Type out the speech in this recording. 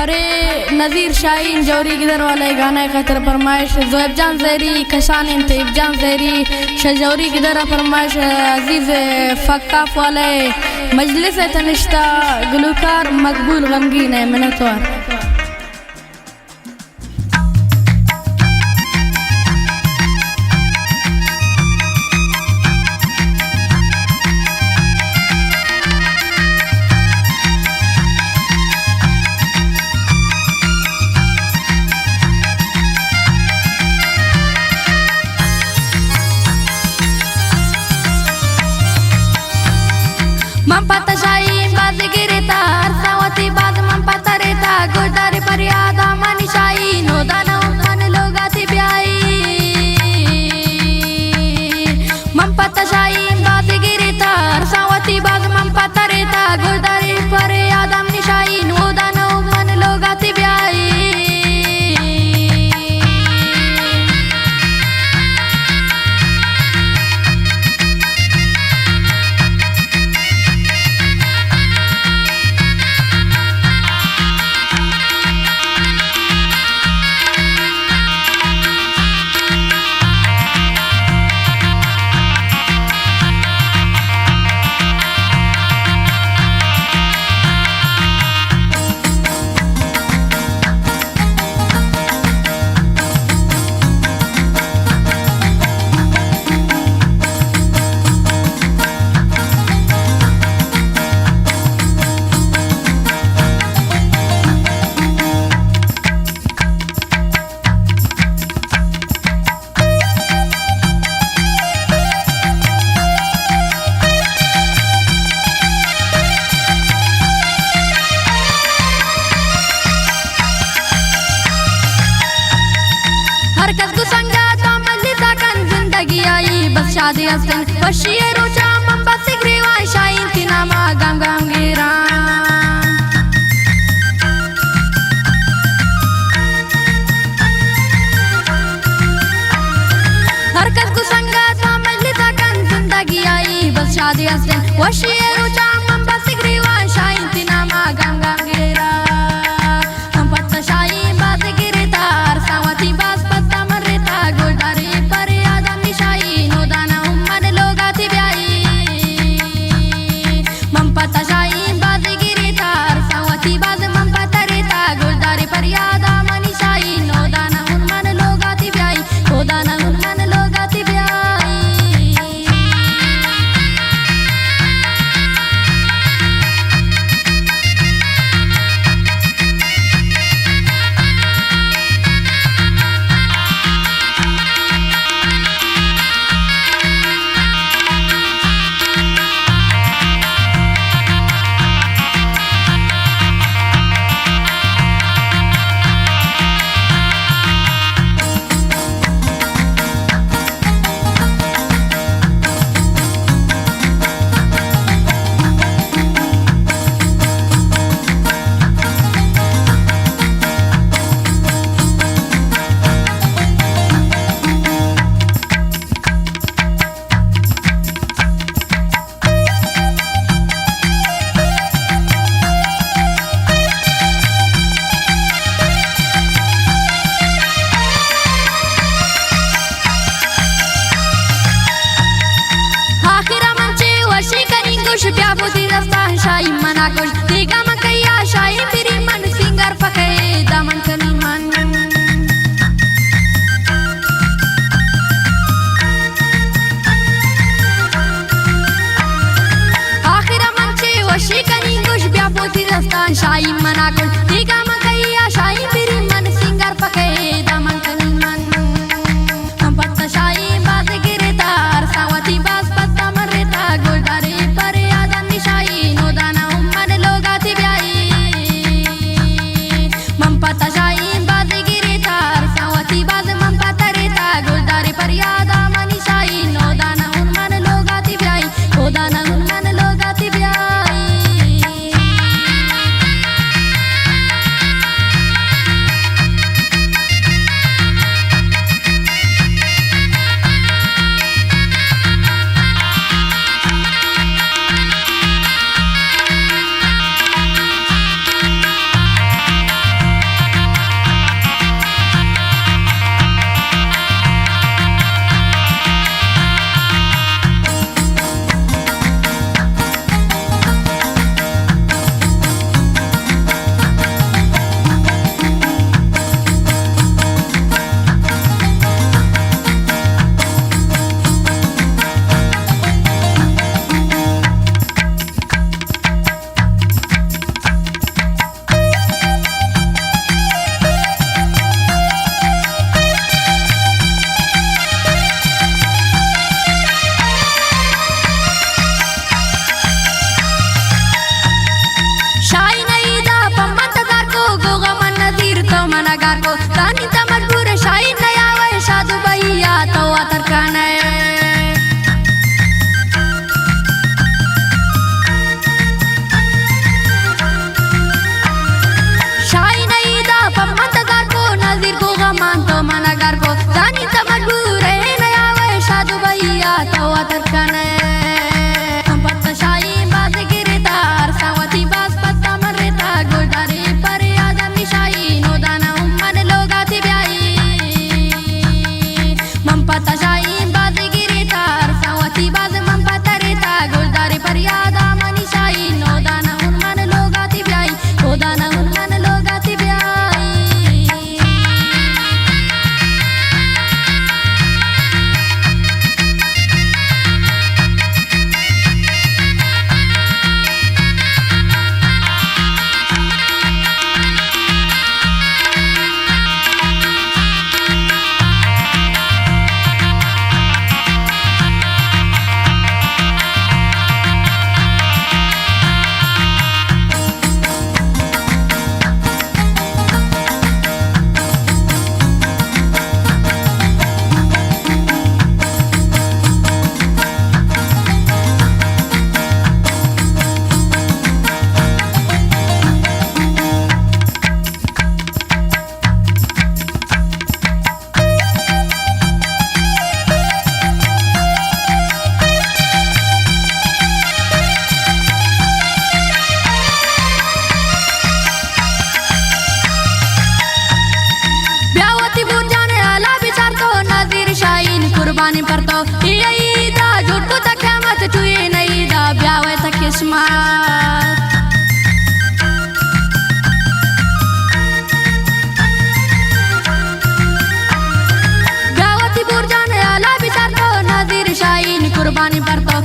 अरे नज़ीर शाहीन जौरी गिदर वाले गाने खातिर फरमाइश ज़ोएब जान ज़हरी कशान इंतब जान ज़हरी शजौरी गिदर फरमाइश अजीज़ फ़क्काफ वाले मजलिस तनिश्ता गुलकार मकबूल गमगीन है मिन्नतवार। मंपता शाही बाज गिरता अरसावती बाज मंपता रेता गोदारी परियादा मनी शाही नोदाना उठान लोगाती ब्याई मंपता शाही बाज गिरता अरसावती बाज मंपता रेता गोदारी परियादा मनी शाही नोदाना उठान लोगाती ब्याई। शादी हसन बशिए रोचा मंबा सिगरीवा शाइन तिनामा गम गम गिरा हरकत को संगत मजलिसा कन जिंदगी आई बस शादी हसन बशिए रोचा मंबा सिगरीवा शाइन तिनामा गम गम गिरा हम पत्ता शाइन बात गिरता अरसावती बास पत्ता मरता गोदारी पर आदम निशाई नोदाना उम्मन लोगाती ब्याई मंपता शाइन बात गिरता अरसावती बास मंपता रेता गोदारी पर आदम निशाई नोदाना उम्मन लोगाती ब्याई नोदाना उम्मन लोगाती ब्याई। प्यापोती रस्ता शाही मना कुछ देगा मकैया शाही फिरी मन सिंगर पके दामन कनी मन आखिरा मंचे वशी कनी कुछ प्यापोती रस्ता शाही मना कुछ देगा मकैया शाही फिरी मन सिंगर पके दामन कनी मन हम पत्ता शाही बात गिरता अरसावती बास पत्ता मरता गोदारी पर शाही नोदाना उम्मन लोगाती ब्याई मंपता शाही बाज गिरता अरसावती बाज मंपता रेता गोदारी पर आदम निशाई नोदाना उम्मन लोगाती ब्याई नोदाना उम्मन लोगाती ब्याई। परिया तवा तरकने हम पत्ता शाही बाज गिरदार सावती बाज पत्ता मरेता गोदारी परिया दमी शाही नो दाना उम्मन लोगाती ब्याई मम पत्ता शाही बाज गिरदार सावती बाज मम पत्ता रेता गोदारी परिया दामनी शाही नो दाना उम्मन लोगाती ब्याई नो दाना उम्मन लोगाती ब्याई कुर्बानी परतो यही दा जुट्टू तक मत चुए नहीं दा ब्यावे तक किस्मत ब्यावती बुरजाने आला बिचार तो नजीर शाहीन कुर्बानी परतो